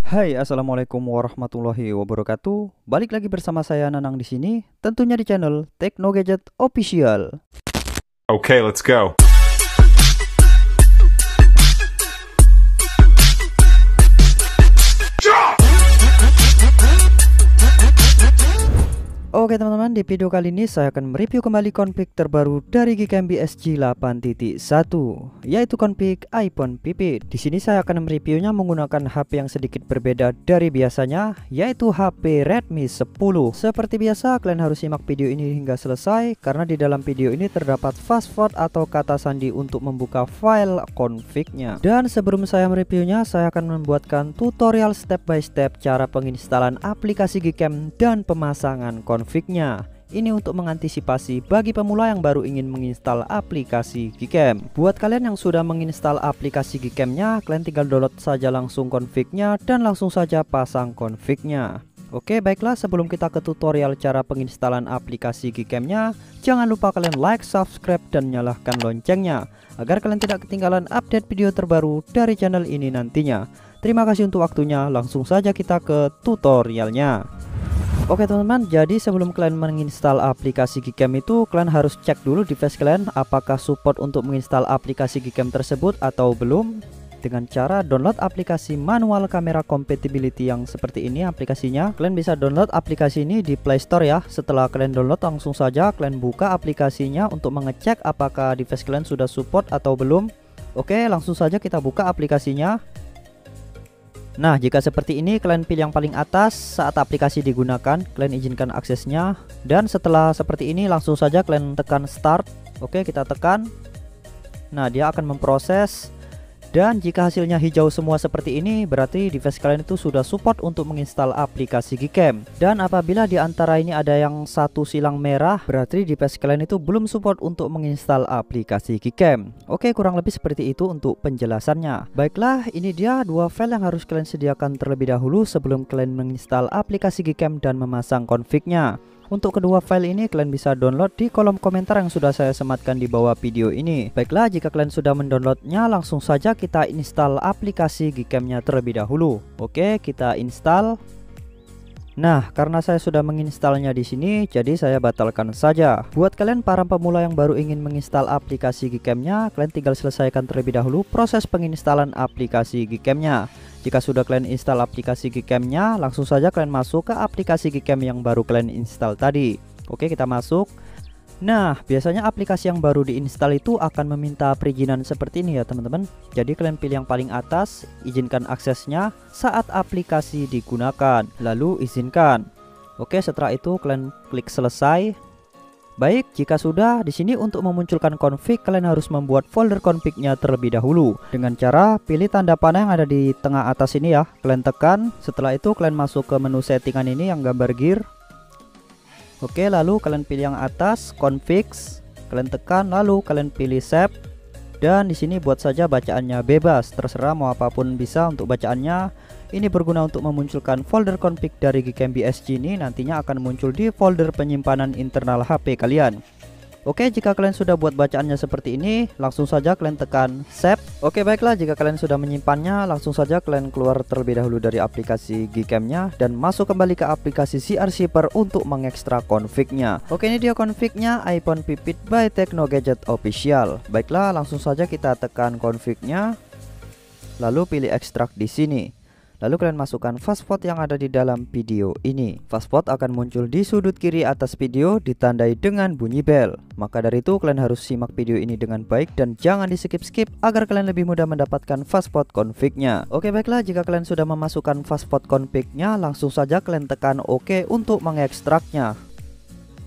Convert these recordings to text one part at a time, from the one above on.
Hai, assalamualaikum warahmatullahi wabarakatuh. Balik lagi bersama saya Nanang di sini, tentunya di channel Tekno Gadget Official. Okay, let's go. Oke teman-teman, di video kali ini saya akan mereview kembali config terbaru dari Gcam BSG 8.1, yaitu config iPhone Pipit. Di sini saya akan mereviewnya menggunakan HP yang sedikit berbeda dari biasanya, yaitu HP Redmi 10. Seperti biasa, kalian harus simak video ini hingga selesai karena di dalam video ini terdapat password atau kata sandi untuk membuka file config-nya. Dan sebelum saya mereviewnya, saya akan membuatkan tutorial step by step cara penginstalan aplikasi Gcam dan pemasangan config-nya. Ini untuk mengantisipasi bagi pemula yang baru ingin menginstal aplikasi Gcam. Buat kalian yang sudah menginstal aplikasi Gcam-nya, kalian tinggal download saja langsung config-nya dan langsung saja pasang config-nya. Oke, baiklah, sebelum kita ke tutorial cara penginstalan aplikasi Gcam-nya, jangan lupa kalian like, subscribe, dan nyalakan loncengnya agar kalian tidak ketinggalan update video terbaru dari channel ini nantinya. Terima kasih untuk waktunya, langsung saja kita ke tutorialnya. Oke teman-teman, jadi sebelum kalian menginstal aplikasi Gcam itu, kalian harus cek dulu device kalian apakah support untuk menginstal aplikasi Gcam tersebut atau belum, dengan cara download aplikasi manual kamera compatibility yang seperti ini aplikasinya. Kalian bisa download aplikasi ini di Play Store ya. Setelah kalian download, langsung saja kalian buka aplikasinya untuk mengecek apakah device kalian sudah support atau belum. Oke, langsung saja kita buka aplikasinya. Nah, jika seperti ini, kalian pilih yang paling atas saat aplikasi digunakan, kalian izinkan aksesnya. Dan setelah seperti ini, langsung saja kalian tekan start. Oke, kita tekan. Nah, dia akan memproses. Dan jika hasilnya hijau semua seperti ini, berarti device kalian itu sudah support untuk menginstal aplikasi Gcam. Dan apabila di antara ini ada yang satu silang merah, berarti device kalian itu belum support untuk menginstal aplikasi Gcam. Oke, kurang lebih seperti itu untuk penjelasannya. Baiklah, ini dia dua file yang harus kalian sediakan terlebih dahulu sebelum kalian menginstal aplikasi Gcam dan memasang config-nya. Untuk kedua file ini kalian bisa download di kolom komentar yang sudah saya sematkan di bawah video ini. Baiklah, jika kalian sudah mendownloadnya, langsung saja kita install aplikasi Gcam-nya terlebih dahulu. Oke, kita install. Nah, karena saya sudah menginstalnya di sini, jadi saya batalkan saja. Buat kalian para pemula yang baru ingin menginstal aplikasi Gcam-nya, kalian tinggal selesaikan terlebih dahulu proses penginstalan aplikasi Gcam-nya. Jika sudah kalian install aplikasi Gcam-nya, langsung saja kalian masuk ke aplikasi Gcam yang baru kalian install tadi. Oke, kita masuk. Nah, biasanya aplikasi yang baru diinstal itu akan meminta perizinan seperti ini ya teman-teman. Jadi kalian pilih yang paling atas, izinkan aksesnya saat aplikasi digunakan, lalu izinkan. Oke, setelah itu kalian klik selesai. Baik, jika sudah, di sini untuk memunculkan config kalian harus membuat folder config-nya terlebih dahulu. Dengan cara pilih tanda panah yang ada di tengah atas ini ya. Kalian tekan, setelah itu kalian masuk ke menu settingan ini yang gambar gear. Oke, lalu kalian pilih yang atas configs, kalian tekan, lalu kalian pilih save. Dan di sini buat saja bacaannya bebas, terserah mau apapun bisa untuk bacaannya. Ini berguna untuk memunculkan folder config dari Gcam BSG ini nantinya akan muncul di folder penyimpanan internal HP kalian. Oke, jika kalian sudah buat bacaannya seperti ini, langsung saja kalian tekan save. Oke, baiklah, jika kalian sudah menyimpannya, langsung saja kalian keluar terlebih dahulu dari aplikasi Gcam-nya dan masuk kembali ke aplikasi CR Shipper untuk mengekstrak config-nya. Oke, ini dia config-nya iPhone Pipit by Tekno Gadget Official. Baiklah, langsung saja kita tekan config-nya, lalu pilih ekstrak di sini. Lalu kalian masukkan password yang ada di dalam video ini. Password akan muncul di sudut kiri atas video ditandai dengan bunyi bel. Maka dari itu kalian harus simak video ini dengan baik dan jangan di skip-skip agar kalian lebih mudah mendapatkan password config-nya. Oke, baiklah, jika kalian sudah memasukkan password config-nya, langsung saja kalian tekan OK untuk mengekstraknya.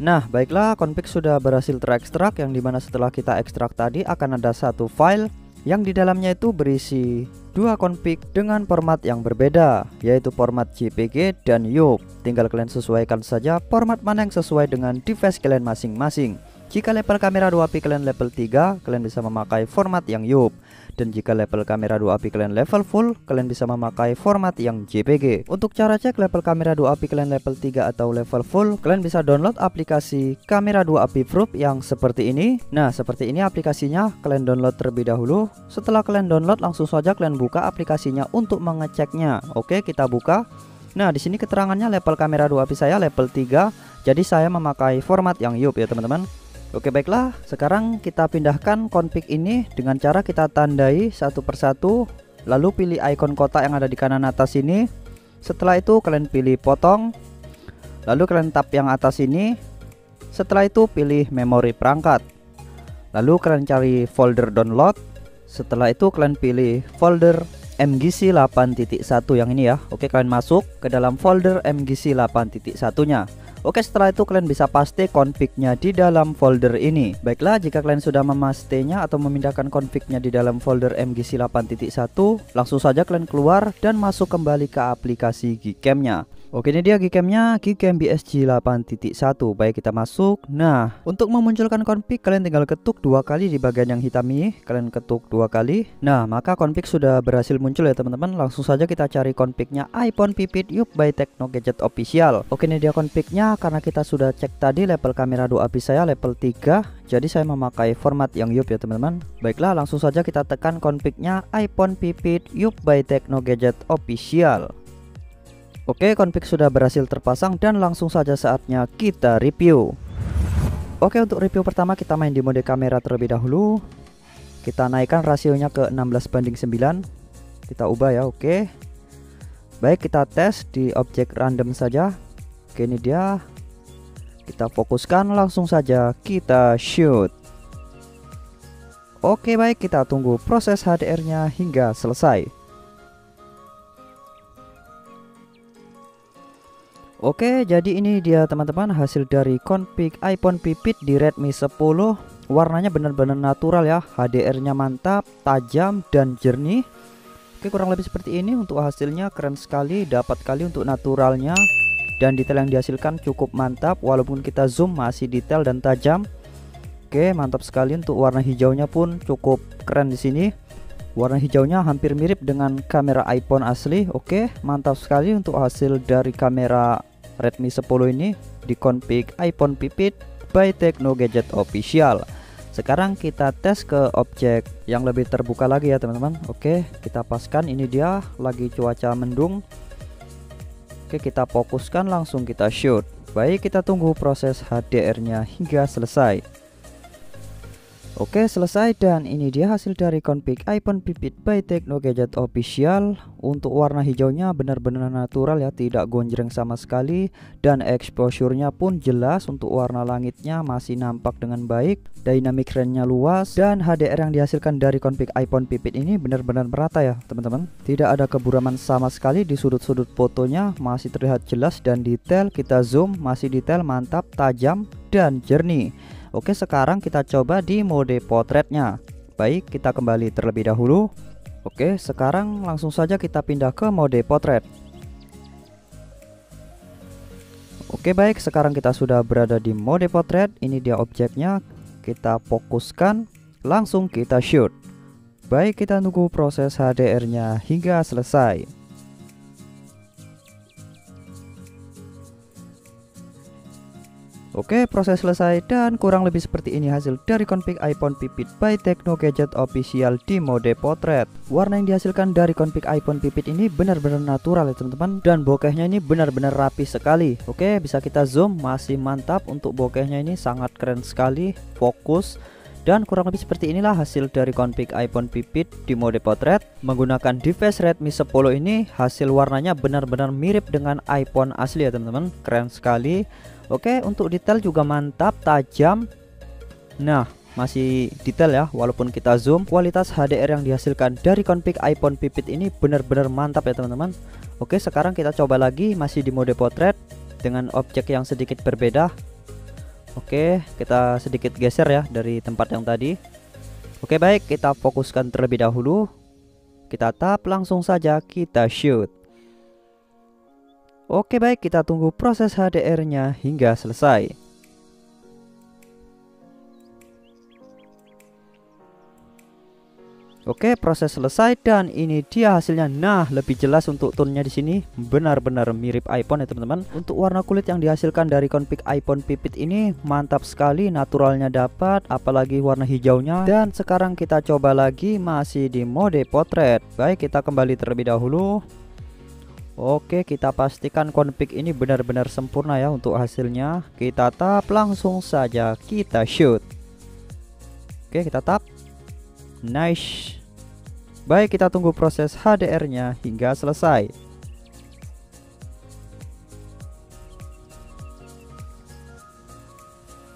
Nah, baiklah, config sudah berhasil terekstrak, yang dimana setelah kita ekstrak tadi akan ada satu file yang di dalamnya itu berisi dua config dengan format yang berbeda, yaitu format JPG dan YOP. Tinggal kalian sesuaikan saja format mana yang sesuai dengan device kalian masing-masing. Jika level kamera 2P kalian level 3, kalian bisa memakai format yang YOP. Dan jika level kamera 2 API kalian level full, kalian bisa memakai format yang JPG. Untuk cara cek level kamera 2 API kalian level 3 atau level full, kalian bisa download aplikasi kamera 2 API Proof yang seperti ini. Nah, seperti ini aplikasinya, kalian download terlebih dahulu. Setelah kalian download, langsung saja kalian buka aplikasinya untuk mengeceknya. Oke, kita buka. Nah, di sini keterangannya level kamera 2 API saya level 3. Jadi saya memakai format yang YUP ya teman-teman. Oke, baiklah, sekarang kita pindahkan config ini dengan cara kita tandai satu persatu, lalu pilih icon kotak yang ada di kanan atas ini. Setelah itu kalian pilih potong, lalu kalian tap yang atas ini. Setelah itu pilih memori perangkat, lalu kalian cari folder download. Setelah itu kalian pilih folder MGC 8.1 yang ini ya. Oke, kalian masuk ke dalam folder MGC 8.1 nya. Oke, setelah itu kalian bisa paste config-nya di dalam folder ini. Baiklah, jika kalian sudah memastenya atau memindahkan config-nya di dalam folder MGC 8.1, langsung saja kalian keluar dan masuk kembali ke aplikasi Gcam-nya. Oke, ini dia Gcam-nya, Gcam BSG 8.1. Baik, kita masuk. Nah, untuk memunculkan config kalian tinggal ketuk 2 kali di bagian yang hitam ini. Kalian ketuk 2 kali. Nah, maka config sudah berhasil muncul ya teman-teman. Langsung saja kita cari config-nya iPhone Pipit YUP by Tekno Gadget Official. Oke, ini dia config-nya. Karena kita sudah cek tadi level kamera 2 API saya level 3, jadi saya memakai format yang YUP ya teman-teman. Baiklah, langsung saja kita tekan config-nya iPhone Pipit YUP by Tekno Gadget Official. Oke, config sudah berhasil terpasang dan langsung saja saatnya kita review. Oke, untuk review pertama kita main di mode kamera terlebih dahulu. Kita naikkan rasionya ke 16:9. Kita ubah ya, oke. Baik, kita tes di objek random saja. Oke, ini dia. Kita fokuskan, langsung saja kita shoot. Oke, baik, kita tunggu proses HDR-nya hingga selesai. Oke, jadi ini dia teman-teman hasil dari config iPhone Pipit di Redmi 10. Warnanya benar-benar natural ya, HDR-nya mantap, tajam dan jernih. Oke, kurang lebih seperti ini untuk hasilnya, keren sekali, dapat kali untuk naturalnya. Dan detail yang dihasilkan cukup mantap, walaupun kita zoom masih detail dan tajam. Oke, mantap sekali. Untuk warna hijaunya pun cukup keren di sini. Warna hijaunya hampir mirip dengan kamera iPhone asli. Oke, mantap sekali untuk hasil dari kamera Redmi 10 ini di config iPhone Pipit by Tekno Gadget Official. Sekarang kita tes ke objek yang lebih terbuka lagi ya teman-teman. Oke, kita paskan, ini dia lagi cuaca mendung. Oke, kita fokuskan, langsung kita shoot. Baik, kita tunggu proses HDR-nya hingga selesai. Oke, selesai dan ini dia hasil dari config iPhone Pipit by Tekno Gadget Official. Untuk warna hijaunya benar-benar natural ya, tidak gonjreng sama sekali, dan exposure-nya pun jelas. Untuk warna langitnya masih nampak dengan baik, dynamic range-nya luas, dan HDR yang dihasilkan dari config iPhone Pipit ini benar-benar merata ya teman-teman. Tidak ada keburaman sama sekali di sudut-sudut fotonya, masih terlihat jelas dan detail. Kita zoom, masih detail, mantap, tajam dan jernih. Oke, sekarang kita coba di mode potretnya. Baik, kita kembali terlebih dahulu. Oke, sekarang langsung saja kita pindah ke mode potret. Oke, baik, sekarang kita sudah berada di mode potret. Ini dia objeknya. Kita fokuskan, langsung kita shoot. Baik, kita tunggu proses HDR-nya hingga selesai. Oke, proses selesai dan kurang lebih seperti ini hasil dari config iPhone Pipit by Tekno Gadget Official di mode potret. Warna yang dihasilkan dari config iPhone Pipit ini benar-benar natural ya teman-teman, dan bokehnya ini benar-benar rapi sekali. Oke, bisa kita zoom, masih mantap. Untuk bokehnya ini sangat keren sekali, fokus. Dan kurang lebih seperti inilah hasil dari config iPhone Pipit di mode potret. Menggunakan device Redmi 10 ini, hasil warnanya benar-benar mirip dengan iPhone asli ya teman-teman. Keren sekali. Oke, untuk detail juga mantap, tajam. Nah, masih detail ya, walaupun kita zoom. Kualitas HDR yang dihasilkan dari config iPhone Pipit ini benar-benar mantap ya teman-teman. Oke, sekarang kita coba lagi, masih di mode potret dengan objek yang sedikit berbeda. Oke, kita sedikit geser ya dari tempat yang tadi. Oke, baik, kita fokuskan terlebih dahulu. Kita tap, langsung saja kita shoot. Oke, baik, kita tunggu proses HDR-nya hingga selesai. Oke, proses selesai dan ini dia hasilnya. Nah, lebih jelas untuk tonenya di sini benar-benar mirip iPhone ya teman-teman. Untuk warna kulit yang dihasilkan dari config iPhone Pipit ini mantap sekali, naturalnya dapat, apalagi warna hijaunya. Dan sekarang kita coba lagi masih di mode potret. Baik, kita kembali terlebih dahulu. Oke, kita pastikan config ini benar-benar sempurna ya untuk hasilnya. Kita tap, langsung saja kita shoot. Oke, kita tap. Nice. Baik, kita tunggu proses HDR-nya hingga selesai.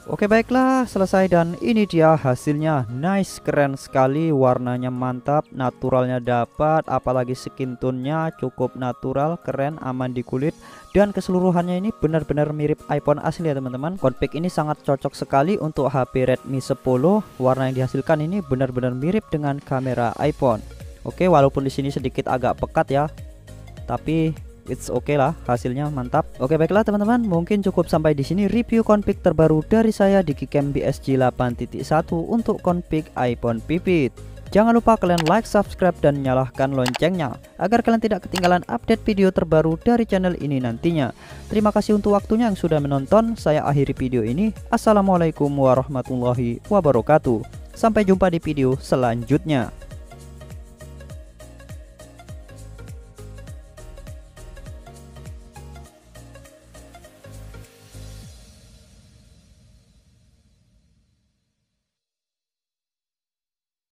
Oke, baiklah, selesai dan ini dia hasilnya. Nice, keren sekali, warnanya mantap, naturalnya dapat, apalagi skin tone-nya cukup natural, keren, aman di kulit, dan keseluruhannya ini benar-benar mirip iPhone asli ya teman-teman. Config ini sangat cocok sekali untuk HP Redmi 10. Warna yang dihasilkan ini benar-benar mirip dengan kamera iPhone. Oke, walaupun di sini sedikit agak pekat ya, tapi it's okay lah, hasilnya mantap. Oke, baiklah teman-teman, mungkin cukup sampai di sini review config terbaru dari saya di Gcam BSG 8.1 untuk config iPhone Pipit. Jangan lupa kalian like, subscribe, dan nyalakan loncengnya agar kalian tidak ketinggalan update video terbaru dari channel ini nantinya. Terima kasih untuk waktunya yang sudah menonton. Saya akhiri video ini. Assalamualaikum warahmatullahi wabarakatuh. Sampai jumpa di video selanjutnya.